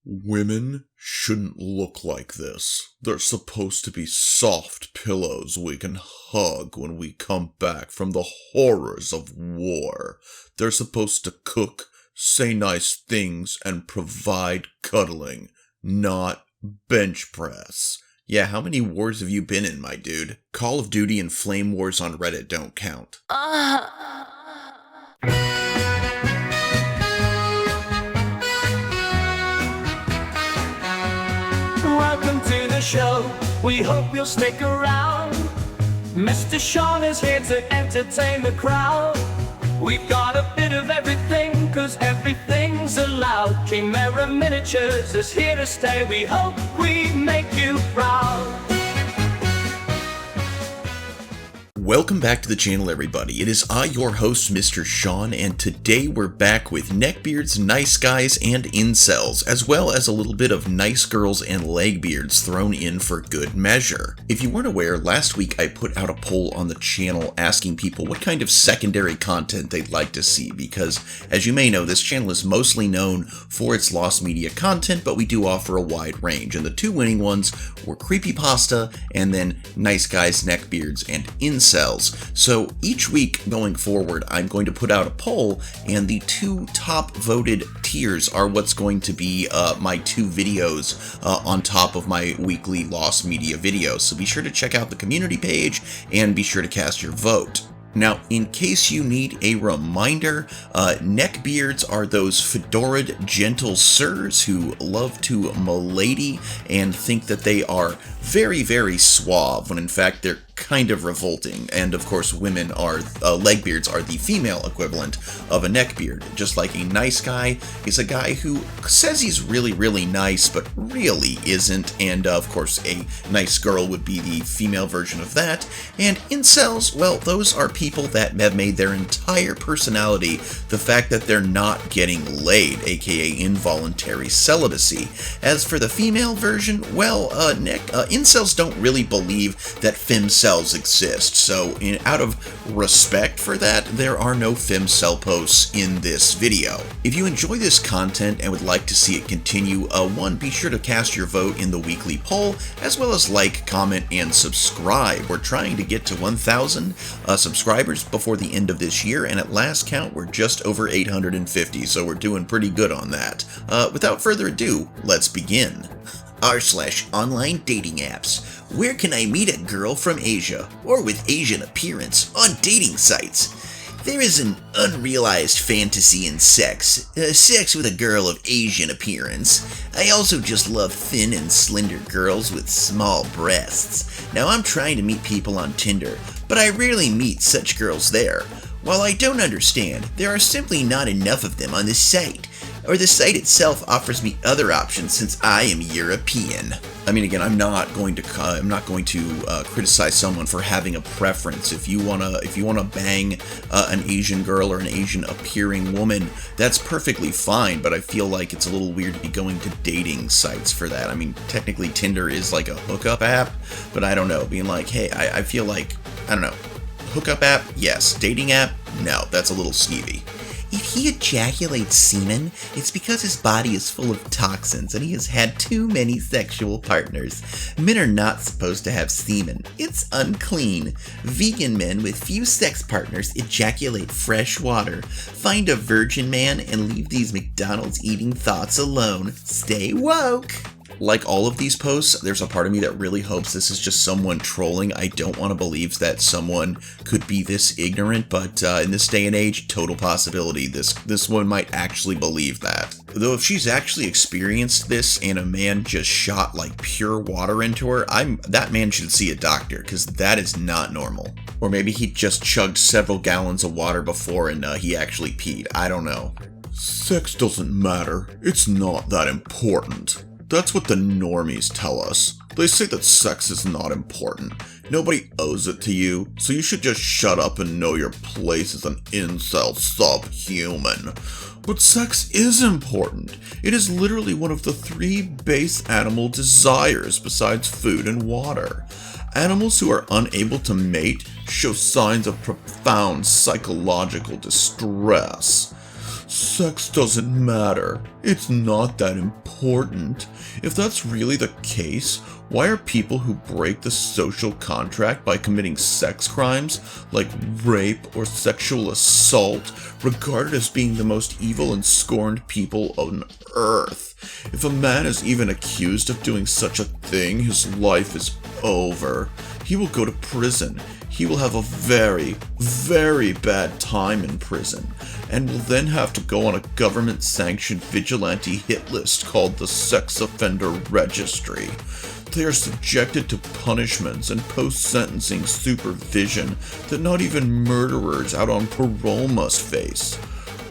Women shouldn't look like this. They're supposed to be soft pillows we can hug when we come back from the horrors of war. They're supposed to cook, say nice things, and provide cuddling, not bench press. Yeah, how many wars have you been in, my dude? Call of Duty and Flame Wars on Reddit don't count. Welcome to the show, we hope you'll stick around. Mr. Sean is here to entertain the crowd. We've got a bit of everything, cause everything's allowed. Chimera Miniatures is here to stay, we hope we make you proud. Welcome back to the channel, everybody. It is I, your host, Mr. Sean, and today we're back with Neckbeards, Nice Guys, and Incels, as well as a little bit of Nice Girls and Legbeards thrown in for good measure. If you weren't aware, last week I put out a poll on the channel asking people what kind of secondary content they'd like to see, because, as you may know, this channel is mostly known for its lost media content, but we do offer a wide range, and the two winning ones were Creepypasta and then Nice Guys, Neckbeards, and Incels. So each week going forward, I'm going to put out a poll, and the two top voted tiers are what's going to be my two videos on top of my weekly lost media videos. So be sure to check out the community page and be sure to cast your vote. Now, in case you need a reminder, neckbeards are those fedoraed gentle sirs who love to milady and think that they are very, very suave, when in fact they're kind of revolting. And of course, women are, legbeards are the female equivalent of a neckbeard. Just like a nice guy is a guy who says he's really, really nice, but really isn't. And of course, a nice girl would be the female version of that. And incels, well, those are people that have made their entire personality the fact that they're not getting laid, aka involuntary celibacy. As for the female version, well, incels don't really believe that femcells exist, so out of respect for that, there are no femcel posts in this video. If you enjoy this content and would like to see it continue, be sure to cast your vote in the weekly poll, as well as like, comment, and subscribe. We're trying to get to 1,000 subscribers before the end of this year, and at last count, we're just over 850, so we're doing pretty good on that. Without further ado, let's begin. r/online dating apps. Where can I meet a girl from Asia, or with Asian appearance, on dating sites? There is an unrealized fantasy in sex with a girl of Asian appearance. I also just love thin and slender girls with small breasts. Now I'm trying to meet people on Tinder, but I rarely meet such girls there. While I don't understand, there are simply not enough of them on the site. Or the site itself offers me other options since I am European. I mean, again, I'm not going to criticize someone for having a preference. If you wanna bang an Asian girl or an Asian appearing woman, that's perfectly fine. But I feel like it's a little weird to be going to dating sites for that. I mean, technically Tinder is like a hookup app, but I don't know. Being like, hey, I feel like, I don't know, hookup app, yes. Dating app, no. That's a little skeevy. If he ejaculates semen, it's because his body is full of toxins and he has had too many sexual partners. Men are not supposed to have semen. It's unclean. Vegan men with few sex partners ejaculate fresh water. Find a virgin man and leave these McDonald's eating thoughts alone. Stay woke. Like all of these posts, there's a part of me that really hopes this is just someone trolling. I don't want to believe that someone could be this ignorant, but in this day and age, total possibility. This one might actually believe that. Though if she's actually experienced this and a man just shot like pure water into her, that man should see a doctor, because that is not normal. Or maybe he just chugged several gallons of water before and he actually peed. I don't know. Sex doesn't matter. It's not that important. That's what the normies tell us. They say that sex is not important. Nobody owes it to you, so you should just shut up and know your place as an incel subhuman. But sex is important. It is literally one of the 3 base animal desires besides food and water. Animals who are unable to mate show signs of profound psychological distress. sex doesn't matter. It's not that important. If that's really the case, why are people who break the social contract by committing sex crimes, like rape or sexual assault, regarded as being the most evil and scorned people on earth? If a man is even accused of doing such a thing, his life is over. He will go to prison. He will have a very, very bad time in prison, and will then have to go on a government-sanctioned vigilante hit list called the Sex Offender Registry. They are subjected to punishments and post-sentencing supervision that not even murderers out on parole must face.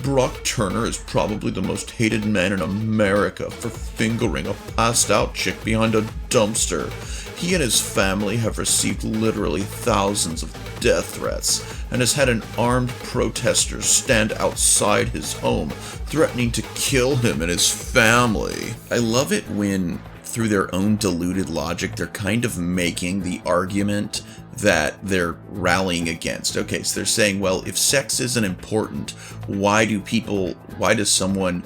Brock Turner is probably the most hated man in America for fingering a passed-out chick behind a dumpster. He and his family have received literally thousands of death threats, and has had an armed protester stand outside his home, threatening to kill him and his family. I love it when, through their own deluded logic, they're kind of making the argument that they're rallying against. Okay, so they're saying, well, if sex isn't important, why does someone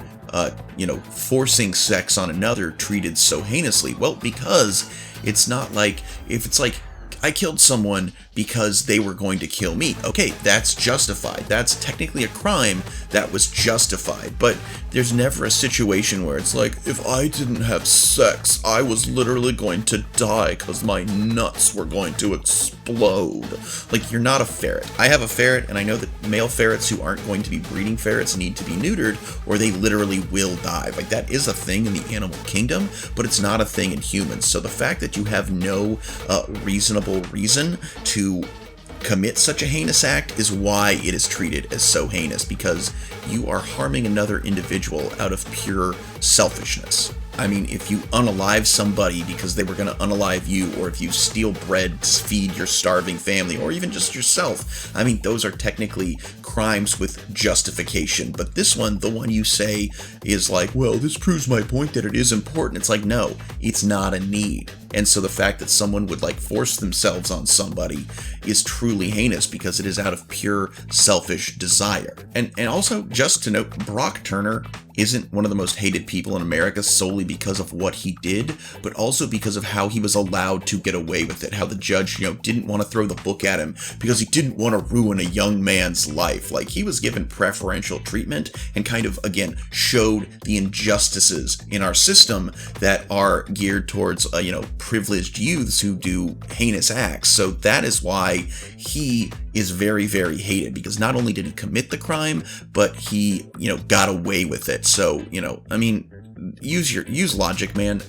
forcing sex on another treated so heinously? Well, because it's not like, if it's like, I killed someone because they were going to kill me. Okay, that's justified. That's technically a crime that was justified. But there's never a situation where it's like, if I didn't have sex, I was literally going to die because my nuts were going to explode. Like, you're not a ferret. I have a ferret, and I know that male ferrets who aren't going to be breeding ferrets need to be neutered, or they literally will die. Like, that is a thing in the animal kingdom, but it's not a thing in humans. So the fact that you have no reasonable reason to commit such a heinous act is why it is treated as so heinous, because you are harming another individual out of pure selfishness. I mean, if you unalive somebody because they were going to unalive you, or if you steal bread to feed your starving family, or even just yourself, I mean, those are technically crimes with justification. But this one, the one you say is like, well, this proves my point that it is important. It's like, no, it's not a need. And so the fact that someone would like force themselves on somebody is truly heinous, because it is out of pure selfish desire. And also, just to note, Brock Turner isn't one of the most hated people in America solely because of what he did, but also because of how he was allowed to get away with it. How the judge, didn't want to throw the book at him because he didn't want to ruin a young man's life. Like, he was given preferential treatment and kind of, again, showed the injustices in our system that are geared towards, privileged youths who do heinous acts. So that is why he is very, very hated, because not only did he commit the crime, but he, got away with it. So, I mean, use logic, man.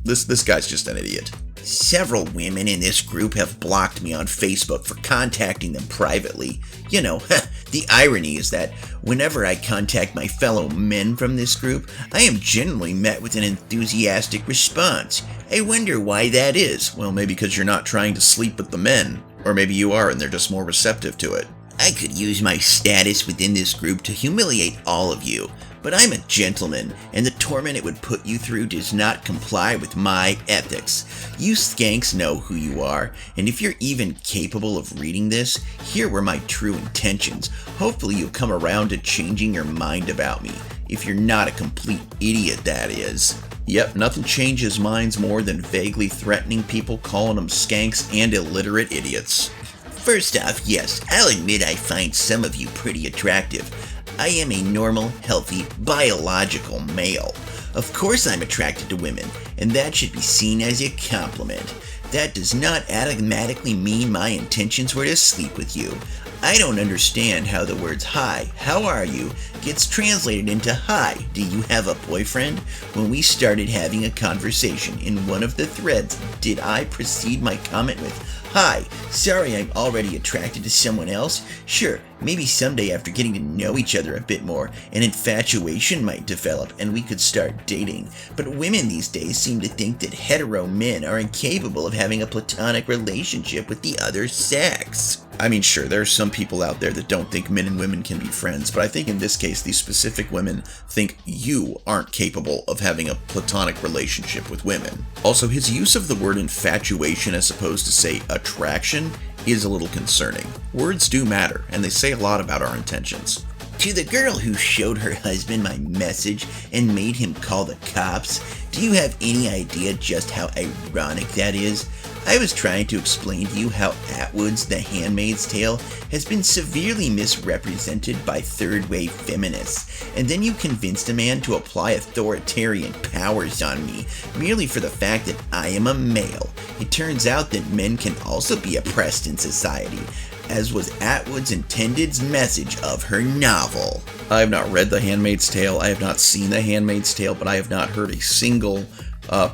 This guy's just an idiot. Several women in this group have blocked me on Facebook for contacting them privately. The irony is that whenever I contact my fellow men from this group, I am generally met with an enthusiastic response. I wonder why that is. Well, maybe because you're not trying to sleep with the men. Or maybe you are and they're just more receptive to it. I could use my status within this group to humiliate all of you, but I'm a gentleman, and the torment it would put you through does not comply with my ethics. You skanks know who you are, and if you're even capable of reading this, here were my true intentions. Hopefully you'll come around to changing your mind about me. If you're not a complete idiot, that is. Yep, nothing changes minds more than vaguely threatening people, calling them skanks and illiterate idiots. First off, yes, I'll admit I find some of you pretty attractive. I am a normal, healthy, biological male. Of course I'm attracted to women, and that should be seen as a compliment. That does not automatically mean my intentions were to sleep with you. I don't understand how the words "hi, how are you" gets translated into "hi, do you have a boyfriend?" When we started having a conversation in one of the threads, did I precede my comment with "Hi, sorry I'm already attracted to someone else"? Sure, maybe someday after getting to know each other a bit more, an infatuation might develop and we could start dating. But women these days seem to think that hetero men are incapable of having a platonic relationship with the other sex. I mean, sure, there are some people out there that don't think men and women can be friends, but I think in this case, these specific women think you aren't capable of having a platonic relationship with women. Also, his use of the word infatuation as opposed to, say, attraction is a little concerning. Words do matter, and they say a lot about our intentions. To the girl who showed her husband my message and made him call the cops, do you have any idea just how ironic that is? I was trying to explain to you how Atwood's The Handmaid's Tale has been severely misrepresented by third-wave feminists, and then you convinced a man to apply authoritarian powers on me merely for the fact that I am a male. It turns out that men can also be oppressed in society, as was Atwood's intended message of her novel. I have not read The Handmaid's Tale, I have not seen The Handmaid's Tale, but I have not heard a single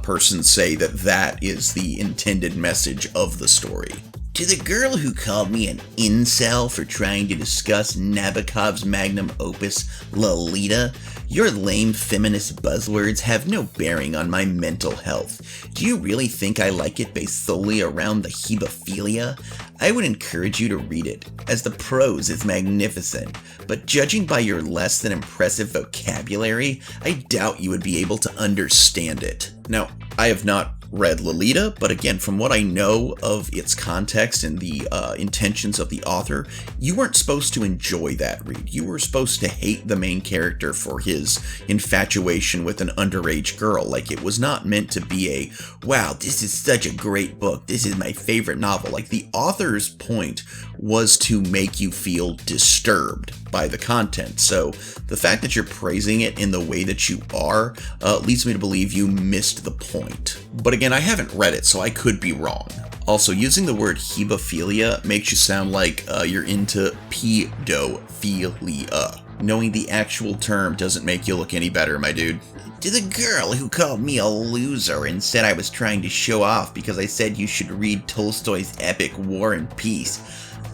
person say that that is the intended message of the story. To the girl who called me an incel for trying to discuss Nabokov's magnum opus, Lolita, your lame feminist buzzwords have no bearing on my mental health. Do you really think I like it based solely around the hebephilia? I would encourage you to read it, as the prose is magnificent, but judging by your less than impressive vocabulary, I doubt you would be able to understand it. Now, I have not read Lolita, but again, from what I know of its context and the intentions of the author, you weren't supposed to enjoy that read. You were supposed to hate the main character for his infatuation with an underage girl. Like, it was not meant to be a, wow, this is such a great book, this is my favorite novel. Like, the author's point was to make you feel disturbed by the content. So the fact that you're praising it in the way that you are leads me to believe you missed the point. But again, I haven't read it, so I could be wrong. Also, using the word hebephilia makes you sound like you're into pedophilia. Knowing the actual term doesn't make you look any better, my dude. To the girl who called me a loser and said I was trying to show off because I said you should read Tolstoy's epic War and Peace,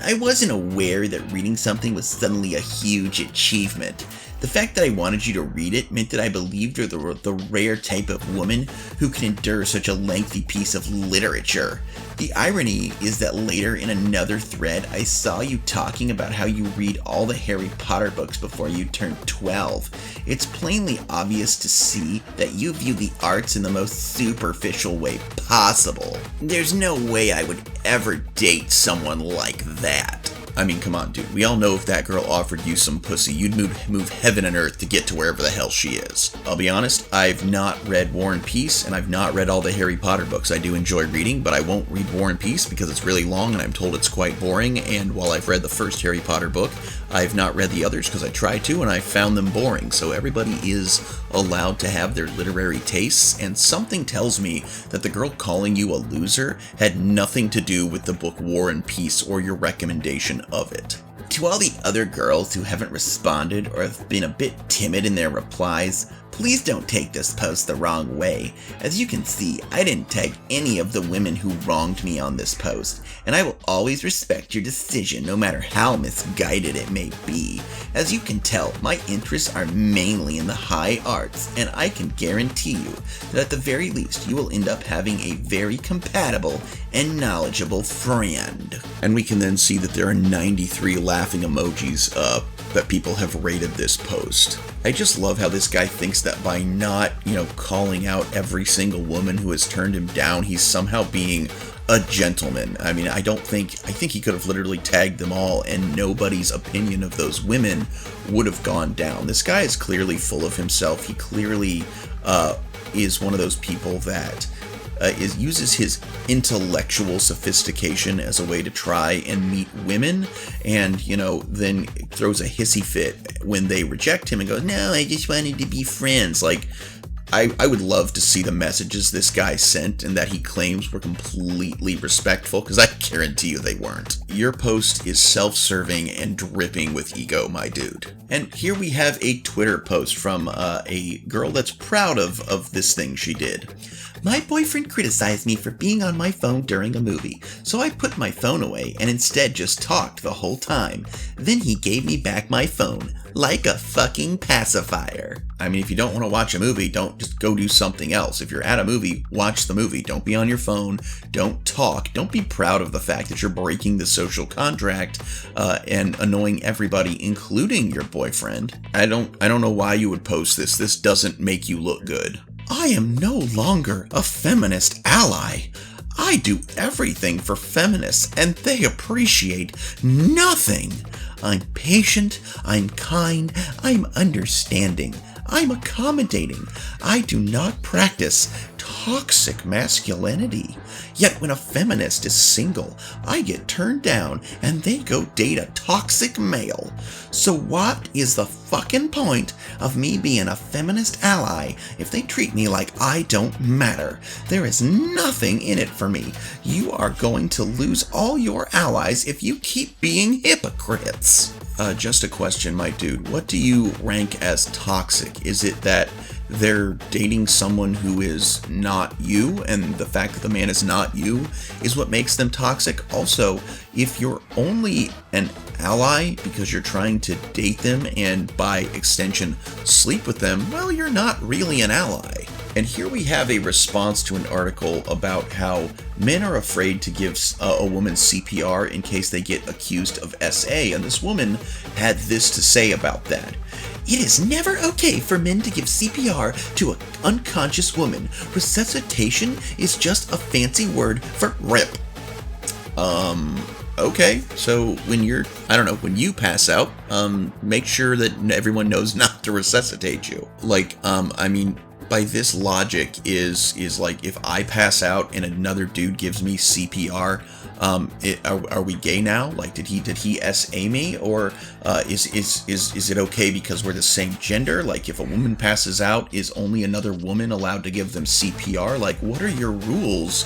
I wasn't aware that reading something was suddenly a huge achievement. The fact that I wanted you to read it meant that I believed you're the rare type of woman who can endure such a lengthy piece of literature. The irony is that later in another thread, I saw you talking about how you read all the Harry Potter books before you turned 12. It's plainly obvious to see that you view the arts in the most superficial way possible. There's no way I would ever date someone like that. I mean, come on, dude. We all know if that girl offered you some pussy, you'd move heaven and earth to get to wherever the hell she is. I'll be honest, I've not read War and Peace, and I've not read all the Harry Potter books. I do enjoy reading, but I won't read War and Peace because it's really long and I'm told it's quite boring, and while I've read the first Harry Potter book, I've not read the others because I tried to and I found them boring. So everybody is allowed to have their literary tastes, and something tells me that the girl calling you a loser had nothing to do with the book War and Peace or your recommendation of it. To all the other girls who haven't responded or have been a bit timid in their replies, please don't take this post the wrong way. As you can see, I didn't tag any of the women who wronged me on this post, and I will always respect your decision no matter how misguided it may be. As you can tell, my interests are mainly in the high arts, and I can guarantee you that at the very least you will end up having a very compatible and knowledgeable friend. And we can then see that there are 93 laughing emojis that people have rated this post. I just love how this guy thinks that by not, calling out every single woman who has turned him down, he's somehow being a gentleman. I mean, I think he could have literally tagged them all and nobody's opinion of those women would have gone down. This guy is clearly full of himself. He clearly is one of those people that uses his intellectual sophistication as a way to try and meet women, and then throws a hissy fit when they reject him and goes, no, I just wanted to be friends. Like, I would love to see the messages this guy sent and that he claims were completely respectful, because I guarantee you they weren't. Your post is self-serving and dripping with ego, my dude. And here we have a Twitter post from a girl that's proud of this thing she did. My boyfriend criticized me for being on my phone during a movie, so I put my phone away and instead just talked the whole time. Then he gave me back my phone, like a fucking pacifier. I mean, if you don't want to watch a movie, don't just go do something else. If you're at a movie, watch the movie. Don't be on your phone. Don't talk. Don't be proud of the fact that you're breaking the social contract and annoying everybody, including your boyfriend. I don't know why you would post this. This doesn't make you look good. I am no longer a feminist ally. I I do everything for feminists, and they appreciate nothing. I'm patient, I'm kind, I'm understanding, I'm accommodating. I do not practice toxic masculinity. Yet when a feminist is single, I get turned down and they go date a toxic male. So what is the fucking point of me being a feminist ally if they treat me like I don't matter? There is nothing in it for me. You are going to lose all your allies if you keep being hypocrites. Just a question, my dude. What do you rank as toxic? Is it that they're dating someone who is not you, and the fact that the man is not you is what makes them toxic? Also, if you're only an ally because you're trying to date them and by extension sleep with them, well, you're not really an ally. And here we have a response to an article about how men are afraid to give a woman CPR in case they get accused of SA, and this woman had this to say about that. It is never okay for men to give CPR to an unconscious woman. Resuscitation is just a fancy word for RIP. Okay, so when when you pass out, make sure that everyone knows not to resuscitate you. By this logic is like, if I pass out and another dude gives me CPR, are we gay now? Like, did he SA me, or is it okay because we're the same gender? Like, if a woman passes out, is only another woman allowed to give them CPR? Like, what are your rules?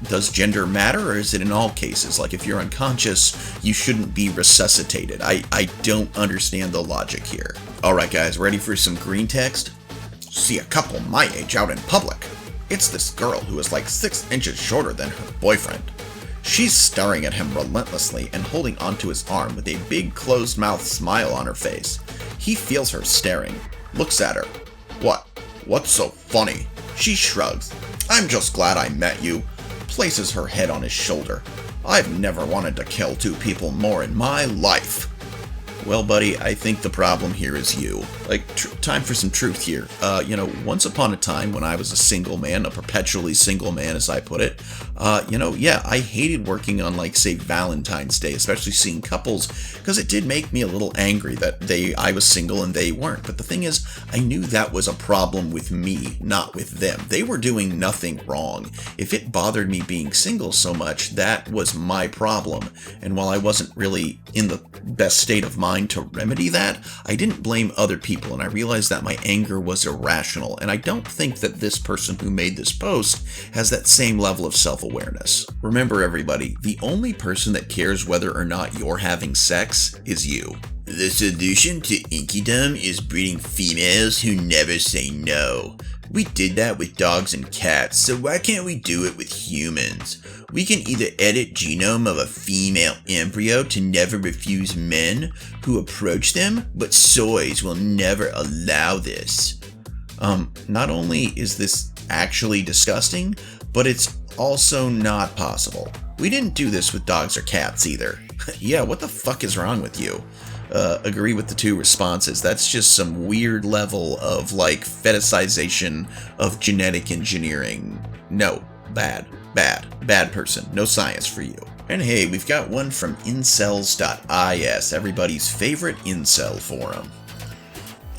Does gender matter, or is it in all cases? Like, if you're unconscious, you shouldn't be resuscitated. I don't understand the logic here. All right, guys, ready for some green text? See a couple my age out in public. It's this girl who is like 6 inches shorter than her boyfriend. She's staring at him relentlessly and holding onto his arm with a big closed-mouthed smile on her face. He feels her staring, looks at her. What? What's so funny? She shrugs. I'm just glad I met you. Places her head on his shoulder. I've never wanted to kill 2 people more in my life. Well, buddy, I think the problem here is you. Like, time for some truth here. Once upon a time when I was a single man, a perpetually single man, as I put it, I hated working on, like, say, Valentine's Day, especially seeing couples, because it did make me a little angry that I was single and they weren't. But the thing is, I knew that was a problem with me, not with them. They were doing nothing wrong. If it bothered me being single so much, that was my problem. And while I wasn't really in the best state of mind to remedy that, I didn't blame other people, and I realized that my anger was irrational, and I don't think that this person who made this post has that same level of self-awareness. Remember, everybody, the only person that cares whether or not you're having sex is you. The solution to inkydom is breeding females who never say no. We did that with dogs and cats, so why can't we do it with humans? We can either edit genome of a female embryo to never refuse men who approach them, but soys will never allow this. Not only is this actually disgusting, but it's also not possible. We didn't do this with dogs or cats either. Yeah, what the fuck is wrong with you? Agree with the 2 responses. That's just some weird level of, like, fetishization of genetic engineering. No, bad person. No science for you. And hey, we've got one from Incels.is, everybody's favorite incel forum.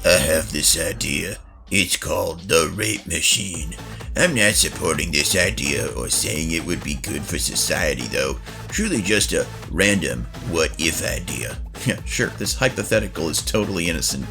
I have this idea. It's called the rape machine. I'm not supporting this idea or saying it would be good for society, though. Truly just a random what-if idea. Yeah, sure, this hypothetical is totally innocent.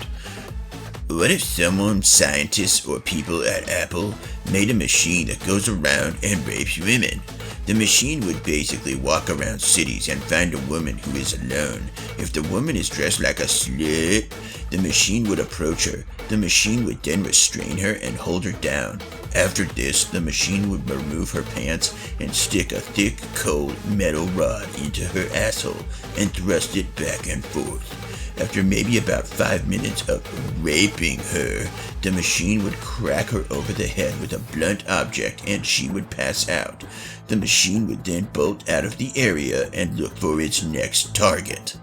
What if someone, scientists or people at Apple, made a machine that goes around and rapes women? The machine would basically walk around cities and find a woman who is alone. If the woman is dressed like a slut, the machine would approach her. The machine would then restrain her and hold her down. After this, the machine would remove her pants and stick a thick, cold metal rod into her asshole and thrust it back and forth. After maybe about 5 minutes of raping her, the machine would crack her over the head with a blunt object and she would pass out. The machine would then bolt out of the area and look for its next target.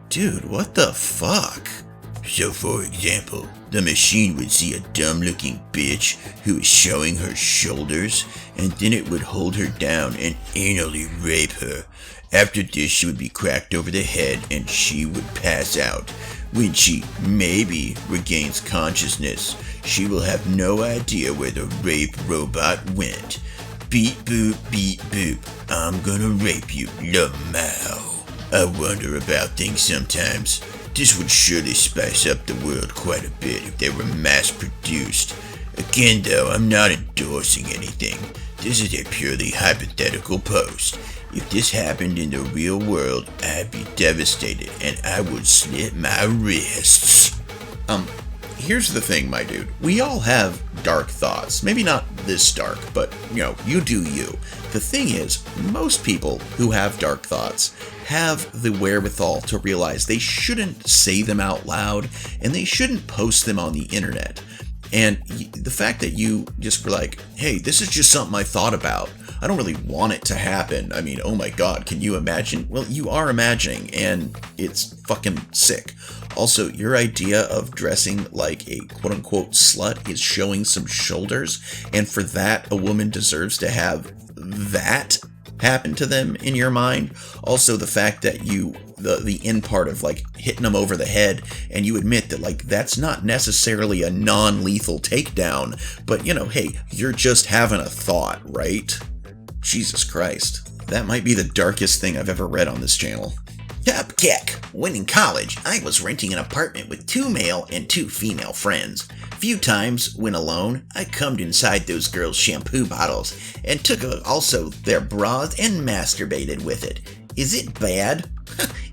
Dude, what the fuck? So for example, the machine would see a dumb-looking bitch who is showing her shoulders, and then it would hold her down and anally rape her. After this, she would be cracked over the head and she would pass out. When she maybe regains consciousness, she will have no idea where the rape robot went. Beep boop, beep boop, I'm gonna rape you, lamau. I wonder about things sometimes. This would surely spice up the world quite a bit if they were mass-produced. Again though, I'm not endorsing anything. This is a purely hypothetical post. If this happened in the real world, I'd be devastated and I would slit my wrists. Here's the thing, my dude. We all have dark thoughts. Maybe not this dark, but, you do you. The thing is, most people who have dark thoughts have the wherewithal to realize they shouldn't say them out loud and they shouldn't post them on the internet. And the fact that you just were like, hey, this is just something I thought about. I don't really want it to happen. I mean, oh my God, can you imagine? Well, you are imagining, and it's fucking sick. Also, your idea of dressing like a quote-unquote slut is showing some shoulders, and for that, a woman deserves to have that happen to them in your mind. Also, the fact that the end part of like hitting them over the head, and you admit that like that's not necessarily a non-lethal takedown, but hey, you're just having a thought, right? Jesus Christ. That might be the darkest thing I've ever read on this channel. Top kick. When in college, I was renting an apartment with 2 male and 2 female friends. Few times, when alone, I cummed inside those girls' shampoo bottles and took also their bras and masturbated with it. Is it bad?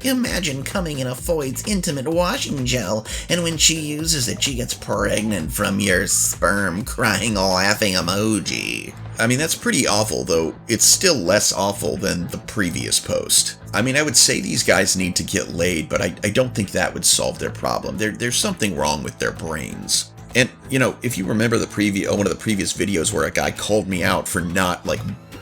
Imagine coming in a Foyd's intimate washing gel, and when she uses it, she gets pregnant from your sperm crying laughing emoji. I mean, that's pretty awful, though it's still less awful than the previous post. I mean, I would say these guys need to get laid, but I don't think that would solve their problem. There's something wrong with their brains. And, if you remember one of the previous videos where a guy called me out for not,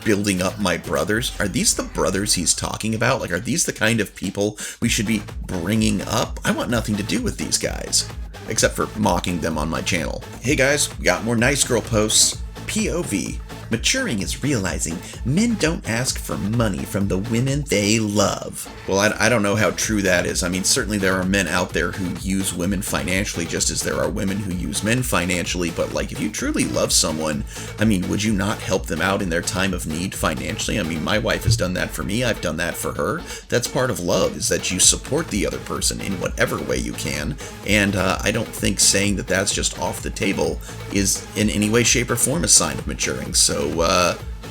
building up my brothers, are these the brothers he's talking about? Like, are these the kind of people we should be bringing up? I want nothing to do with these guys, except for mocking them on my channel. Hey guys, we got more nice girl posts. POV. Maturing is realizing men don't ask for money from the women they love. Well, I don't know how true that is. I mean, certainly there are men out there who use women financially just as there are women who use men financially, but if you truly love someone, I mean, would you not help them out in their time of need financially? I mean, my wife has done that for me. I've done that for her. That's part of love, is that you support the other person in whatever way you can, and I don't think saying that that's just off the table is in any way, shape, or form a sign of maturing. So,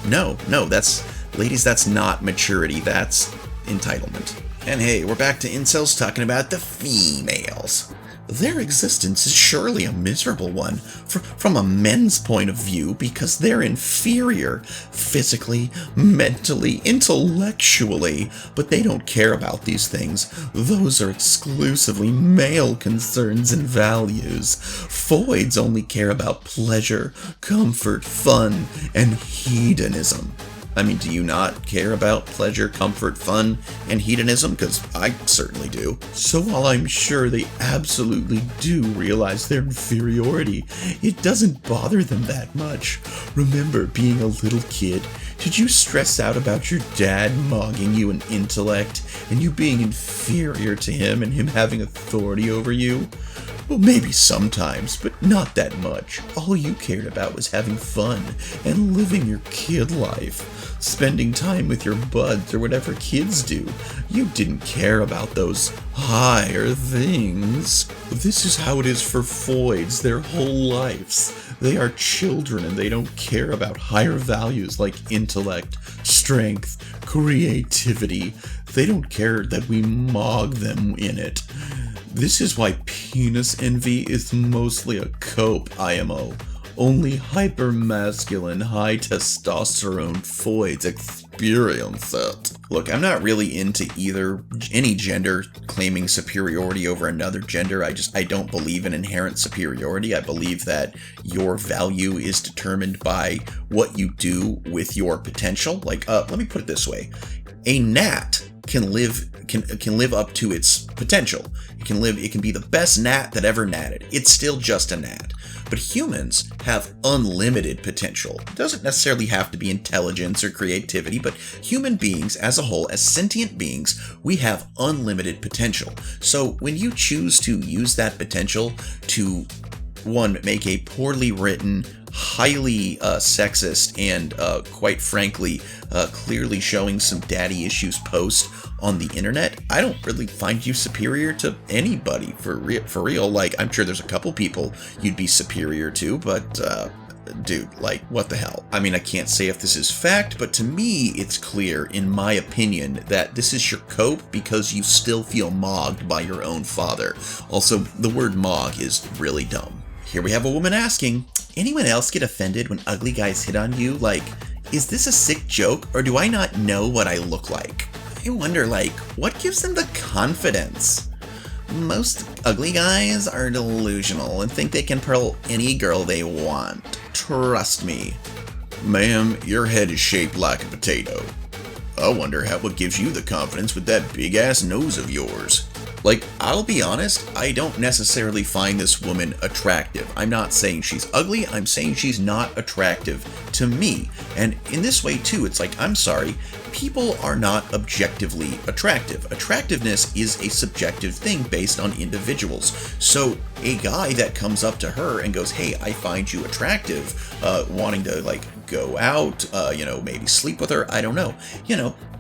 no, that's not maturity, that's entitlement. And hey, we're back to incels talking about the females. Their existence is surely a miserable one from a men's point of view because they're inferior physically, mentally, intellectually, but they don't care about these things. Those are exclusively male concerns and values. Foids only care about pleasure, comfort, fun, and hedonism. I mean, do you not care about pleasure, comfort, fun, and hedonism? Because I certainly do. So while I'm sure they absolutely do realize their inferiority, it doesn't bother them that much. Remember being a little kid? Did you stress out about your dad mogging you in intellect, and you being inferior to him and him having authority over you? Well, maybe sometimes, but not that much. All you cared about was having fun and living your kid life, spending time with your buds or whatever kids do. You didn't care about those higher things. This is how it is for Foids their whole lives. They are children and they don't care about higher values like intellect, strength, creativity. They don't care that we mog them in it. This is why penis envy is mostly a cope, IMO. Only hyper-masculine, high-testosterone Foids experience it. Look, I'm not really into any gender claiming superiority over another gender. I don't believe in inherent superiority. I believe that your value is determined by what you do with your potential. Let me put it this way. A gnat can can live up to its potential. It can be the best gnat that ever gnatted. It's still just a gnat. But humans have unlimited potential. It doesn't necessarily have to be intelligence or creativity, but human beings as a whole, as sentient beings, we have unlimited potential. So when you choose to use that potential to, one, make a poorly written, highly sexist, and quite frankly, clearly showing some daddy issues post on the internet, I don't really find you superior to anybody, for real. Like, I'm sure there's a couple people you'd be superior to, but dude, like, what the hell? I mean, I can't say if this is fact, but to me, it's clear, in my opinion, that this is your cope because you still feel mogged by your own father. Also, the word mog is really dumb. Here we have a woman asking, anyone else get offended when ugly guys hit on you? Like, is this a sick joke, or do I not know what I look like? I wonder, like, what gives them the confidence? Most ugly guys are delusional and think they can pearl any girl they want. Trust me. Ma'am, your head is shaped like a potato. I wonder what gives you the confidence with that big-ass nose of yours. Like, I'll be honest, I don't necessarily find this woman attractive. I'm not saying she's ugly, I'm saying she's not attractive to me. And in this way, too, it's like, I'm sorry, people are not objectively attractive. Attractiveness is a subjective thing based on individuals. So a guy that comes up to her and goes, hey, I find you attractive, wanting to, like, go out, maybe sleep with her, I don't know.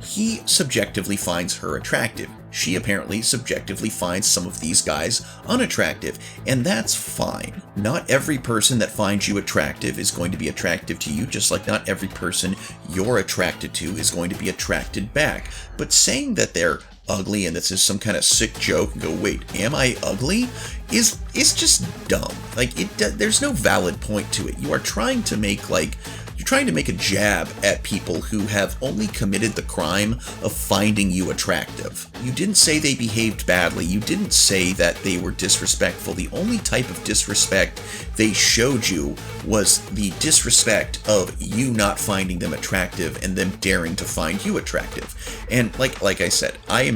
He subjectively finds her attractive. She apparently subjectively finds some of these guys unattractive, and that's fine. Not every person that finds you attractive is going to be attractive to you, just like not every person you're attracted to is going to be attracted back. But saying that they're ugly and this is some kind of sick joke and go, wait, am I ugly? is just dumb. Like, there's no valid point to it. You are trying to make, you're trying to make a jab at people who have only committed the crime of finding you attractive. You didn't say they behaved badly. You didn't say that they were disrespectful. The only type of disrespect they showed you was the disrespect of you not finding them attractive and them daring to find you attractive. And like I said, I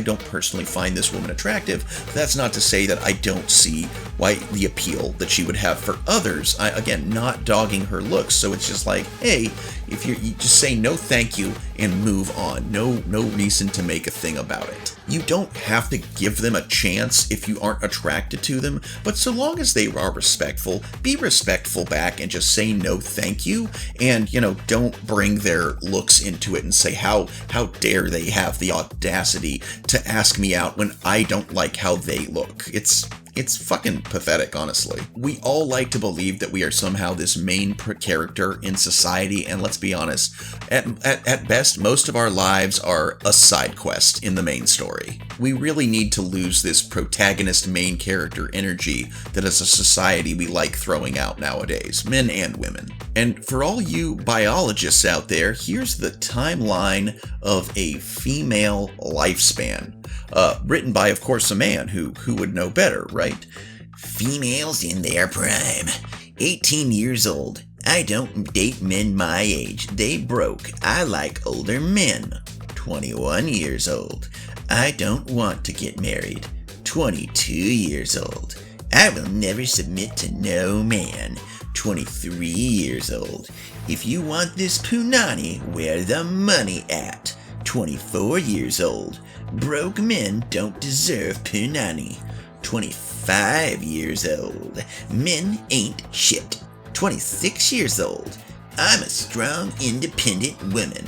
don't personally find this woman attractive. That's not to say that I don't see why the appeal that she would have for others. Again, not dogging her looks. So it's just like, hey, if you just say no thank you and move on. No reason to make a thing about it. You don't have to give them a chance if you aren't attracted to them, but so long as they are respectful, be respectful back and just say no thank you, and don't bring their looks into it and say how dare they have the audacity to ask me out when I don't like how they look. It's fucking pathetic, honestly. We all like to believe that we are somehow this main character in society, and let's be honest, at best, most of our lives are a side quest in the main story. We really need to lose this protagonist main character energy that as a society we like throwing out nowadays, men and women. And for all you biologists out there, here's the timeline of a female lifespan. Written by, of course, a man who would know better, right? Females in their prime. 18 years old. I don't date men my age. They broke. I like older men. 21 years old. I don't want to get married. 22 years old. I will never submit to no man. 23 years old. If you want this punani, where the money at? 24 years old. Broke men don't deserve punani. 25 years old. Men ain't shit. 26 years old. I'm a strong, independent woman.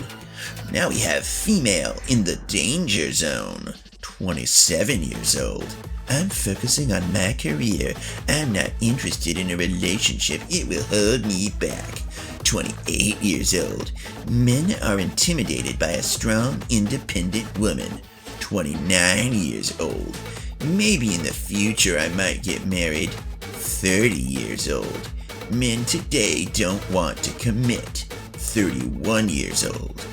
Now we have female in the danger zone. 27 years old. I'm focusing on my career. I'm not interested in a relationship. It will hold me back. 28 years old. Men are intimidated by a strong, independent woman. 29 years old. Maybe in the future I might get married. 30 years old. Men today don't want to commit. 31 years old.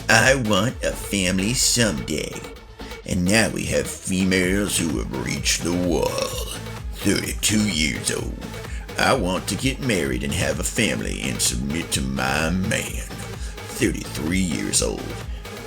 I want a family someday. And now we have females who have reached the wall. 32 years old. I want to get married and have a family and submit to my man. 33 years old.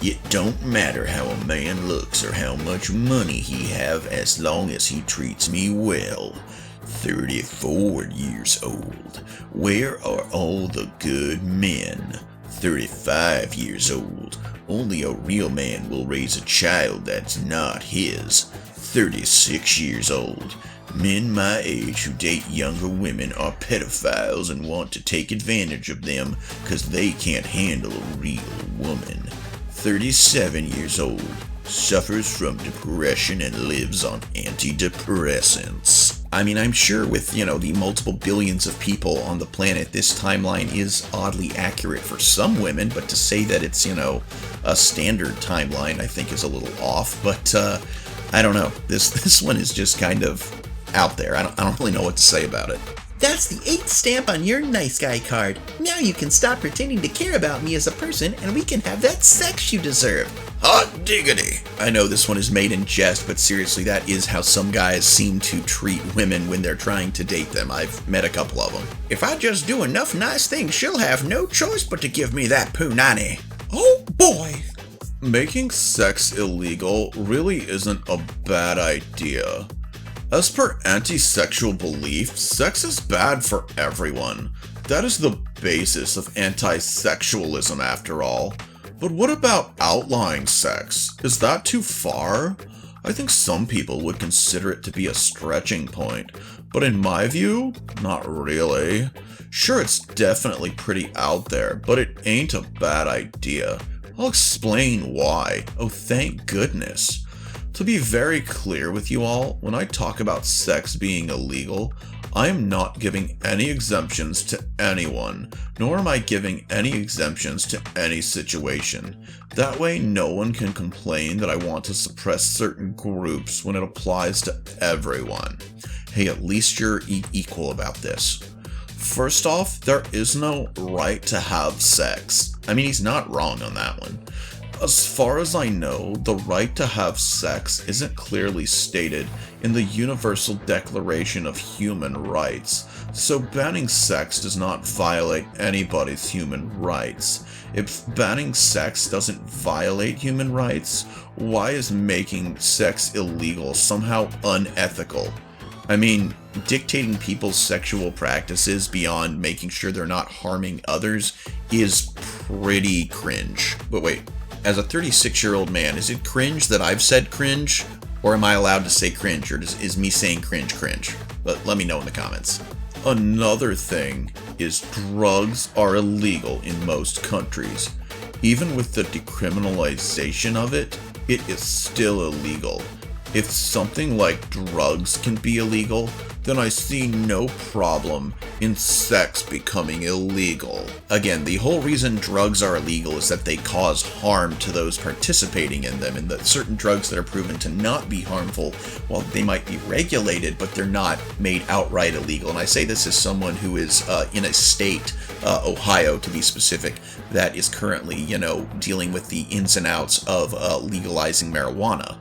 It don't matter how a man looks or how much money he have as long as he treats me well. 34 years old. Where are all the good men? 35 years old. Only a real man will raise a child that's not his. 36 years old. Men my age who date younger women are pedophiles and want to take advantage of them because they can't handle a real woman. 37 years old. Suffers from depression and lives on antidepressants. I mean, I'm sure with, the multiple billions of people on the planet, this timeline is oddly accurate for some women, but to say that it's, a standard timeline, I think is a little off, but, I don't know. This one is just kind of out there. I don't really know what to say about it. That's the 8th stamp on your nice guy card. Now you can stop pretending to care about me as a person and we can have that sex you deserve. Hot diggity! I know this one is made in jest, but seriously, that is how some guys seem to treat women when they're trying to date them. I've met a couple of them. If I just do enough nice things, she'll have no choice but to give me that punani. Oh boy! Making sex illegal really isn't a bad idea. As per anti-sexual belief, sex is bad for everyone. That is the basis of anti-sexualism after all. But what about outlawing sex? Is that too far? I think some people would consider it to be a stretching point, but in my view, not really. Sure, it's definitely pretty out there, but it ain't a bad idea. I'll explain why. Oh, thank goodness. To be very clear with you all, when I talk about sex being illegal, I am not giving any exemptions to anyone, nor am I giving any exemptions to any situation. That way no one can complain that I want to suppress certain groups when it applies to everyone. Hey, at least you're equal about this. First off, there is no right to have sex. I mean, he's not wrong on that one. As far as I know, the right to have sex isn't clearly stated in the Universal Declaration of Human Rights, so banning sex does not violate anybody's human rights. If banning sex doesn't violate human rights, why is making sex illegal somehow unethical? I mean, dictating people's sexual practices beyond making sure they're not harming others is pretty cringe. But wait. As a 36-year-old man, is it cringe that I've said cringe? Or am I allowed to say cringe? Or is me saying cringe? But let me know in the comments. Another thing is drugs are illegal in most countries. Even with the decriminalization of it, it is still illegal. If something like drugs can be illegal, then I see no problem in sex becoming illegal. Again, the whole reason drugs are illegal is that they cause harm to those participating in them, and that certain drugs that are proven to not be harmful, well, they might be regulated, but they're not made outright illegal. And I say this as someone who is in a state, Ohio to be specific, that is currently, dealing with the ins and outs of legalizing marijuana.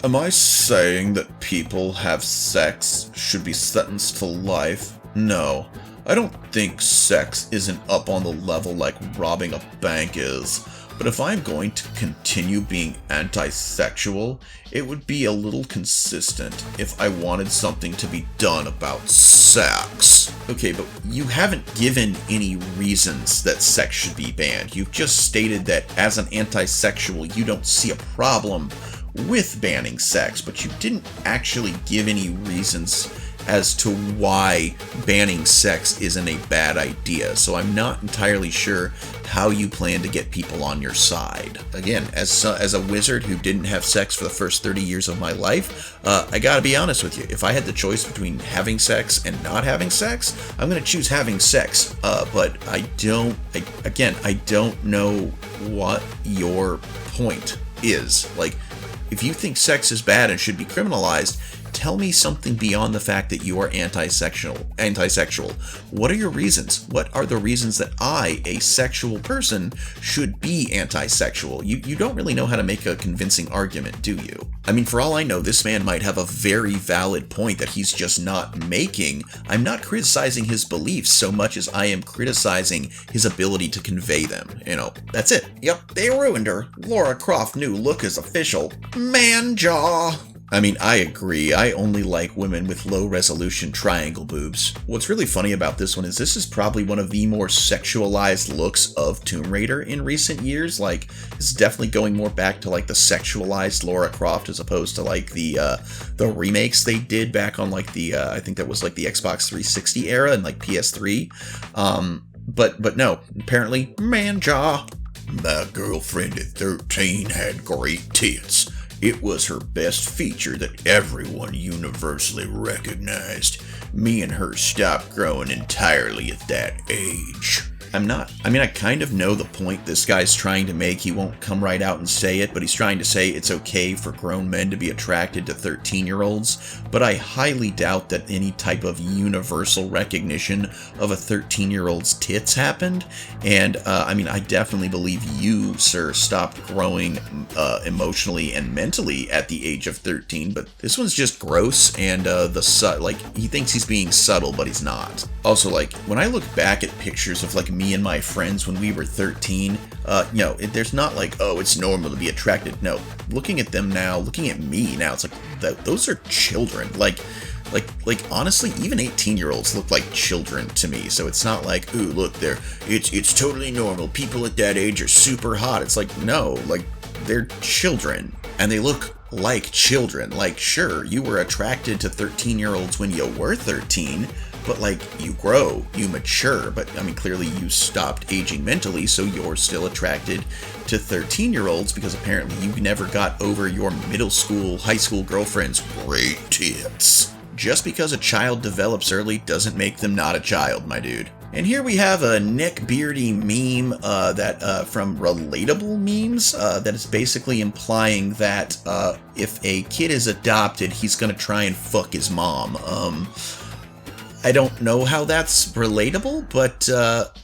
Am I saying that people have sex should be sentenced to life? No. I don't think sex isn't up on the level like robbing a bank is. But if I'm going to continue being anti-sexual, it would be a little consistent if I wanted something to be done about sex. Okay, but you haven't given any reasons that sex should be banned. You've just stated that as an anti-sexual, you don't see a problem with banning sex, but you didn't actually give any reasons as to why banning sex isn't a bad idea. So I'm not entirely sure how you plan to get people on your side. Again, as a wizard who didn't have sex for the first 30 years of my life, I gotta be honest with you. If I had the choice between having sex and not having sex, I'm gonna choose having sex. But I don't know what your point is. Like, if you think sex is bad and should be criminalized, tell me something beyond the fact that you are antisexual. What are your reasons? What are the reasons that I, a sexual person, should be antisexual? You don't really know how to make a convincing argument, do you? I mean, for all I know, this man might have a very valid point that he's just not making. I'm not criticizing his beliefs so much as I am criticizing his ability to convey them. You know, that's it. Yep, they ruined her. Laura Croft's new look is official. Man jaw. I mean, I agree. I only like women with low-resolution triangle boobs. What's really funny about this one is this is probably one of the more sexualized looks of Tomb Raider in recent years. Like, it's definitely going more back to, like, the sexualized Lara Croft as opposed to, like, the remakes they did back on, like, the, I think that was, like, the Xbox 360 era and, like, PS3. But no, apparently, man jaw. My girlfriend at 13 had great tits. It was her best feature that everyone universally recognized. Me and her stopped growing entirely at that age. I kind of know the point this guy's trying to make. He won't come right out and say it, but he's trying to say it's okay for grown men to be attracted to 13-year-olds. But I highly doubt that any type of universal recognition of a 13-year-old's tits happened. And, I definitely believe you, sir, stopped growing emotionally and mentally at the age of 13. But this one's just gross, and he thinks he's being subtle, but he's not. Also, like, when I look back at pictures of, like, me and my friends when we were 13, there's not like, oh, it's normal to be attracted. No, looking at them now, looking at me now, it's like, those are children. Like honestly, even 18-year-olds look like children to me. So it's not like, ooh, look, it's totally normal. People at that age are super hot. It's like, no, like, they're children, and they look like children. Like, sure, you were attracted to 13-year-olds when you were 13, but, like, you grow, you mature, but, I mean, clearly you stopped aging mentally, so you're still attracted to 13-year-olds because apparently you never got over your middle school, high school girlfriend's great tits. Just because a child develops early doesn't make them not a child, my dude. And here we have a neckbeardy meme from Relatable Memes that is basically implying that if a kid is adopted, he's gonna try and fuck his mom. I don't know how that's relatable, but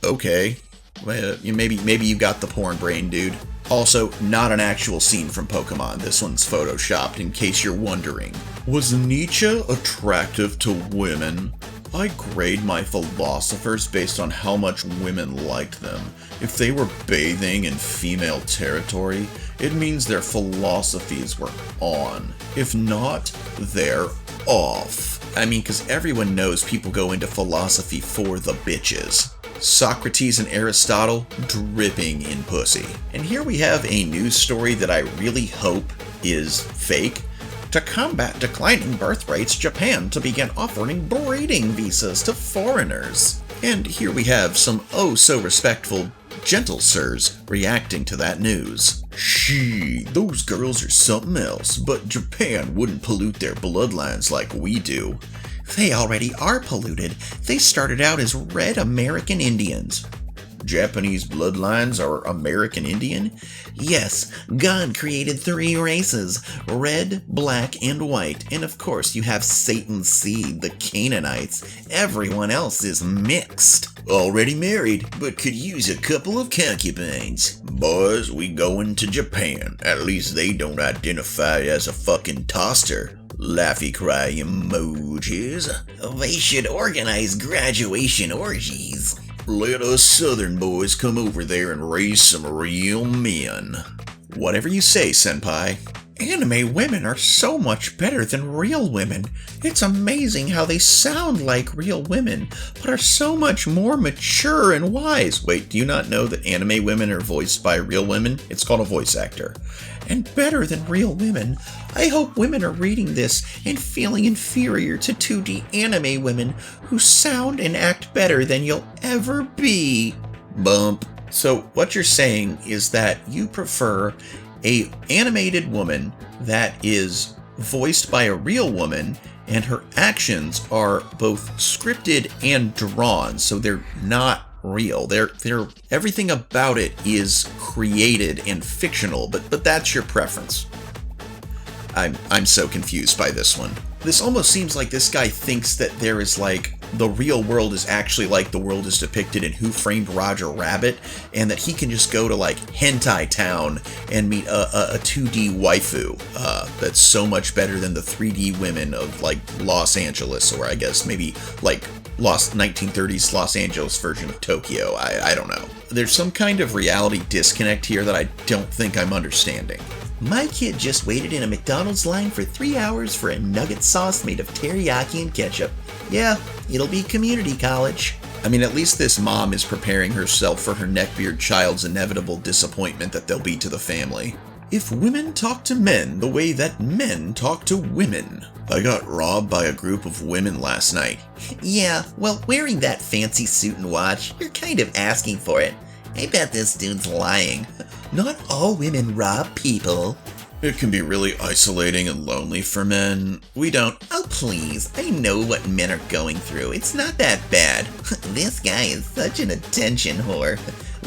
okay. Maybe you got the porn brain, dude. Also, not an actual scene from Pokemon. This one's photoshopped, in case you're wondering. Was Nietzsche attractive to women? I grade my philosophers based on how much women liked them. If they were bathing in female territory, it means their philosophies were on. If not, they're off. I mean, because everyone knows people go into philosophy for the bitches. Socrates and Aristotle dripping in pussy. And here we have a news story that I really hope is fake. To combat declining birth rates, Japan to begin offering breeding visas to foreigners. And here we have some oh-so-respectful gentle sirs reacting to that news. Shee, those girls are something else, but Japan wouldn't pollute their bloodlines like we do. They already are polluted. They started out as red American Indians. Japanese bloodlines are American Indian? Yes, God created 3 races, red, black, and white. And of course you have Satan's seed, the Canaanites. Everyone else is mixed. Already married, but could use a couple of concubines. Boys, we going to Japan. At least they don't identify as a fucking toaster. Laughy cry emojis. They should organize graduation orgies. Let us southern boys come over there and raise some real men. Whatever you say, senpai. Anime women are so much better than real women. It's amazing how they sound like real women, but are so much more mature and wise. Wait, do you not know that anime women are voiced by real women? It's called a voice actor. And better than real women. I hope women are reading this and feeling inferior to 2D anime women who sound and act better than you'll ever be. Bump. So what you're saying is that you prefer a animated woman that is voiced by a real woman and her actions are both scripted and drawn, so they're not real. They're everything about it is created and fictional, but that's your preference. I'm so confused by this one. This almost seems like this guy thinks that there is like, the real world is actually like the world is depicted in Who Framed Roger Rabbit, and that he can just go to like Hentai Town and meet a 2D waifu that's so much better than the 3D women of like Los Angeles, or I guess maybe like 1930s Los Angeles version of Tokyo. I don't know. There's some kind of reality disconnect here that I don't think I'm understanding. My kid just waited in a McDonald's line for 3 hours for a nugget sauce made of teriyaki and ketchup. Yeah, it'll be community college. I mean, at least this mom is preparing herself for her neckbeard child's inevitable disappointment that they'll be to the family. If women talk to men the way that men talk to women. I got robbed by a group of women last night. Yeah, well, wearing that fancy suit and watch, you're kind of asking for it. I bet this dude's lying. Not all women rob people. It can be really isolating and lonely for men. We don't. Oh, please. I know what men are going through. It's not that bad. This guy is such an attention whore.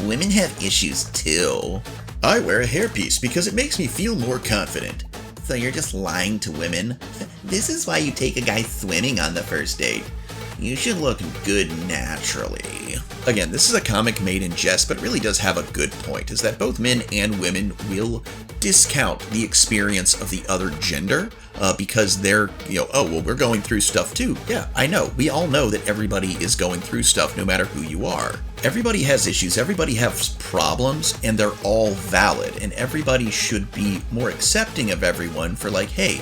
Women have issues too. I wear a hairpiece because it makes me feel more confident. So you're just lying to women? This is why you take a guy swimming on the first date. You should look good naturally. Again, this is a comic made in jest, but it really does have a good point, is that both men and women will discount the experience of the other gender because they're, oh, well, we're going through stuff too. Yeah, I know. We all know that everybody is going through stuff no matter who you are. Everybody has issues, everybody has problems, and they're all valid, and everybody should be more accepting of everyone for like, hey,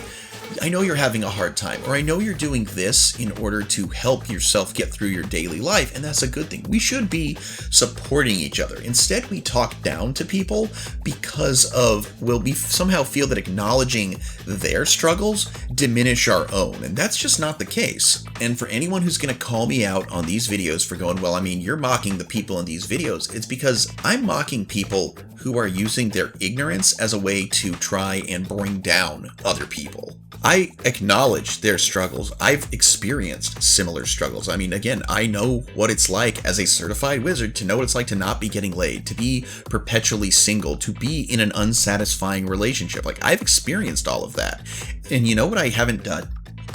I know you're having a hard time, or I know you're doing this in order to help yourself get through your daily life, and that's a good thing. We should be supporting each other. Instead, we talk down to people because we somehow feel that acknowledging their struggles diminish our own, and that's just not the case. And for anyone who's going to call me out on these videos for going, well, I mean, you're mocking the people in these videos, it's because I'm mocking people who are using their ignorance as a way to try and bring down other people. I acknowledge their struggles. I've experienced similar struggles. I mean, again, I know what it's like as a certified wizard to know what it's like to not be getting laid, to be perpetually single, to be in an unsatisfying relationship. Like, I've experienced all of that. And you know what I haven't done?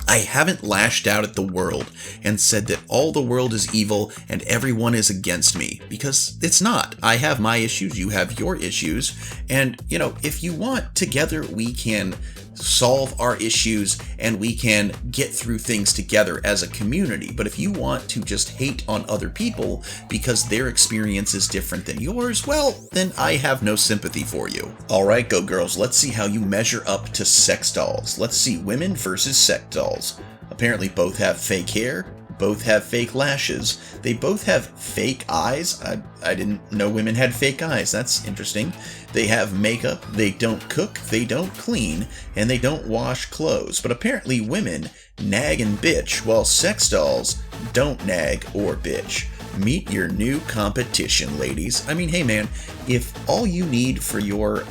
I haven't lashed out at the world and said that all the world is evil and everyone is against me, because it's not. I have my issues, you have your issues, and, if you want, together we can solve our issues and we can get through things together as a community. But if you want to just hate on other people because their experience is different than yours, well, then I have no sympathy for you. Alright, go girls, let's see how you measure up to sex dolls. Let's see women versus sex dolls. Apparently both have fake hair, both have fake lashes, they both have fake eyes. I didn't know women had fake eyes, that's interesting. They have makeup, they don't cook, they don't clean, and they don't wash clothes. But apparently women nag and bitch, while sex dolls don't nag or bitch. Meet your new competition, ladies. I mean, hey man, if all you need for your,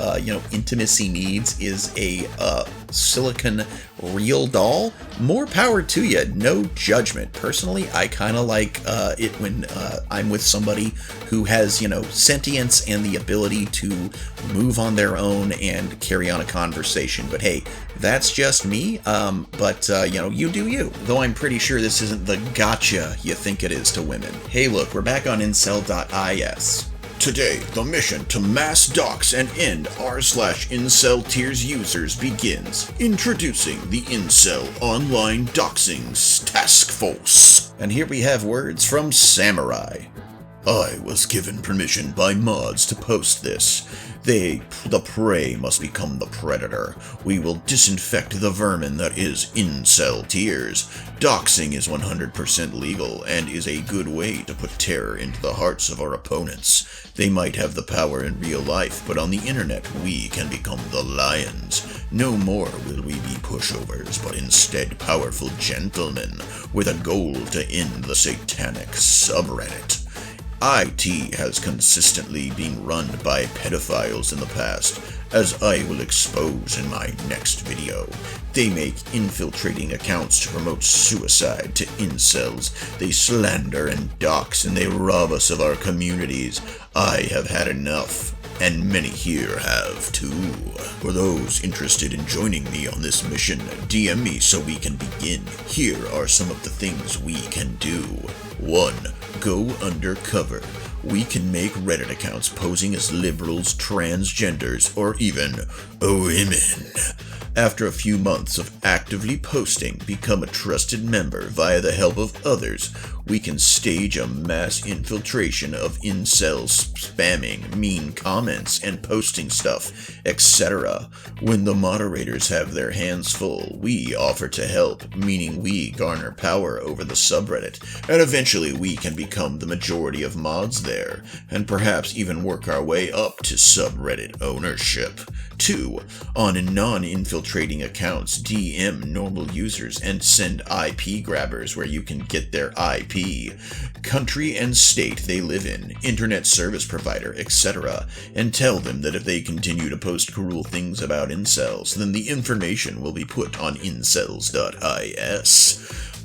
intimacy needs is a silicone real doll, more power to you. No judgment. Personally, I kind of like it when I'm with somebody who has, sentience and the ability to move on their own and carry on a conversation. But hey, that's just me. You do you. Though I'm pretty sure this isn't the gotcha you think it is to women. Hey, look, we're back on incel.is. Today, the mission to mass dox and end r/incel tiers users begins. Introducing the Incel Online Doxing Task Force. And here we have words from Samurai. I was given permission by mods to post this. The prey must become the predator. We will disinfect the vermin that is incel tiers. Doxing is 100% legal and is a good way to put terror into the hearts of our opponents. They might have the power in real life, but on the internet we can become the lions. No more will we be pushovers, but instead powerful gentlemen with a goal to end the satanic subreddit. IT has consistently been run by pedophiles in the past, as I will expose in my next video. They make infiltrating accounts to promote suicide to incels. They slander and dox and they rob us of our communities. I have had enough. and many here have too. For those interested in joining me on this mission, DM me so we can begin. Here are some of the things we can do. 1. Go undercover. We can make Reddit accounts posing as liberals, transgenders, or even women. After a few months of actively posting, become a trusted member via the help of others. We can stage a mass infiltration of incels spamming, mean comments, and posting stuff, etc. When the moderators have their hands full, we offer to help, meaning we garner power over the subreddit, and eventually we can become the majority of mods there, and perhaps even work our way up to subreddit ownership. 2. On non-infiltrating accounts, DM normal users and send IP grabbers where you can get their IP, country and state they live in, internet service provider, etc., and tell them that if they continue to post cruel things about incels, then the information will be put on incels.is.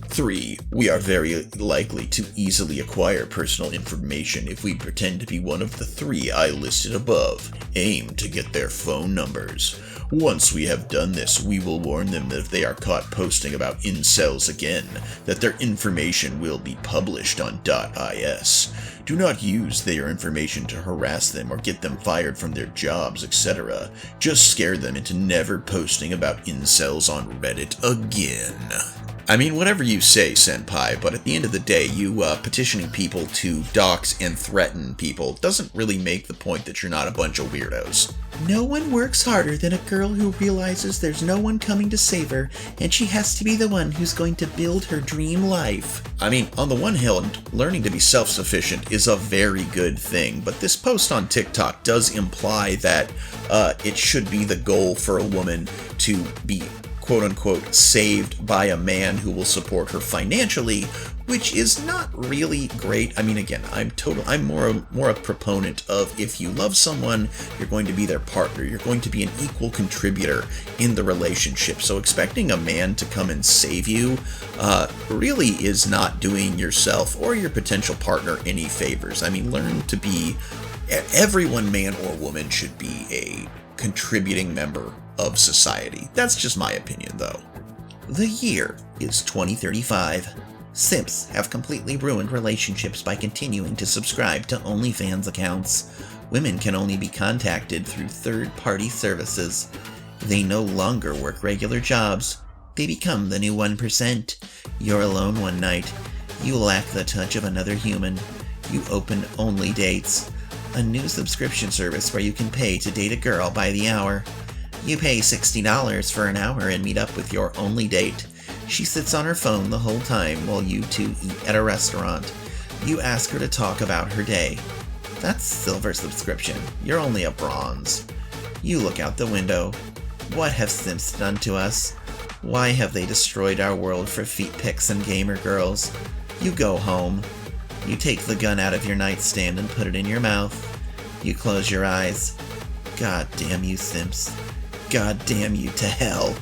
3. We are very likely to easily acquire personal information if we pretend to be one of the 3 I listed above. Aim to get their phone numbers. Once we have done this, we will warn them that if they are caught posting about incels again, that their information will be published on .is. Do not use their information to harass them or get them fired from their jobs, etc. Just scare them into never posting about incels on Reddit again. I mean, whatever you say, Senpai, but at the end of the day, you petitioning people to dox and threaten people doesn't really make the point that you're not a bunch of weirdos. No one works harder than a girl who realizes there's no one coming to save her, and she has to be the one who's going to build her dream life. I mean, on the one hand, learning to be self-sufficient is a very good thing, but this post on TikTok does imply that it should be the goal for a woman to be quote-unquote saved by a man who will support her financially, which is not really great. I mean, again, I'm more a proponent of if you love someone, you're going to be their partner. You're going to be an equal contributor in the relationship. So expecting a man to come and save you really is not doing yourself or your potential partner any favors. I mean, learn to be, everyone, man or woman, should be a contributing member of society. That's just my opinion, though. The year is 2035. Simps have completely ruined relationships by continuing to subscribe to OnlyFans accounts. Women can only be contacted through third-party services. They no longer work regular jobs. They become the new 1%. You're alone one night. You lack the touch of another human. You open Only Dates, a new subscription service where you can pay to date a girl by the hour. You pay $60 for an hour and meet up with your only date. She sits on her phone the whole time while you two eat at a restaurant. You ask her to talk about her day. That's silver subscription. You're only a bronze. You look out the window. What have simps done to us? Why have they destroyed our world for feet pics and gamer girls? You go home. You take the gun out of your nightstand and put it in your mouth. You close your eyes. God damn you, simps. God damn you to hell.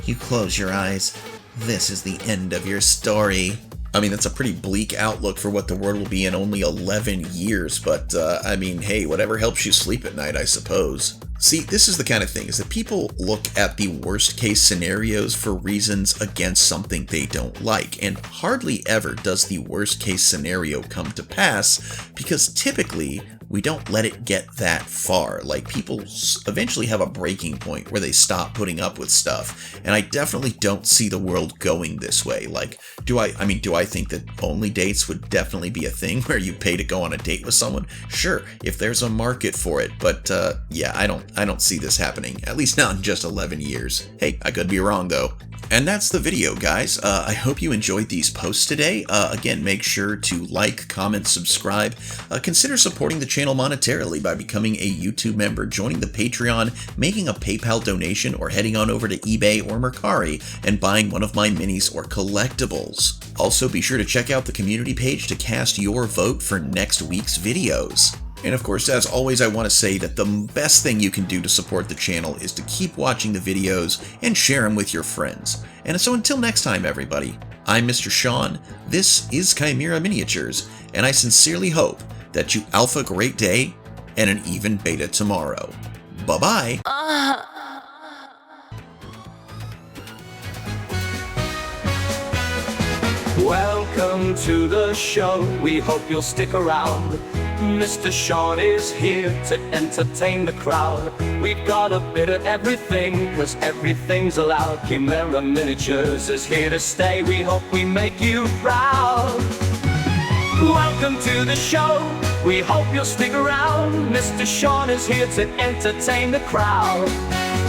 You close your eyes. This is the end of your story. I mean, that's a pretty bleak outlook for what the world will be in only 11 years, but, I mean, hey, whatever helps you sleep at night, I suppose. See, this is the kind of thing, is that people look at the worst case scenarios for reasons against something they don't like, and hardly ever does the worst case scenario come to pass, because typically, we don't let it get that far. Like, people eventually have a breaking point where they stop putting up with stuff, and I definitely don't see the world going this way. Like, do I think that only dates would definitely be a thing where you pay to go on a date with someone? Sure, if there's a market for it, but yeah, I don't see this happening, at least not in just 11 years. Hey, I could be wrong though. And that's the video, guys. I hope you enjoyed these posts today. Again, make sure to like, comment, subscribe. Consider supporting the channel monetarily by becoming a YouTube member, joining the Patreon, making a PayPal donation, or heading on over to eBay or Mercari and buying one of my minis or collectibles. Also, be sure to check out the community page to cast your vote for next week's videos. And of course, as always, I want to say that the best thing you can do to support the channel is to keep watching the videos and share them with your friends. And so until next time, everybody, I'm Mr. Sean, this is Chimera Miniatures, and I sincerely hope that you alpha great day and an even beta tomorrow. Bye-bye! Welcome to the show, we hope you'll stick around. Mr. Sean is here to entertain the crowd. We've got a bit of everything, cause everything's allowed. Chimera Miniatures is here to stay, we hope we make you proud. Welcome to the show, we hope you'll stick around. Mr. Sean is here to entertain the crowd.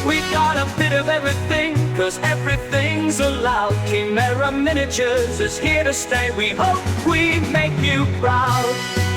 We've got a bit of everything, cause everything's allowed. Chimera Miniatures is here to stay, we hope we make you proud.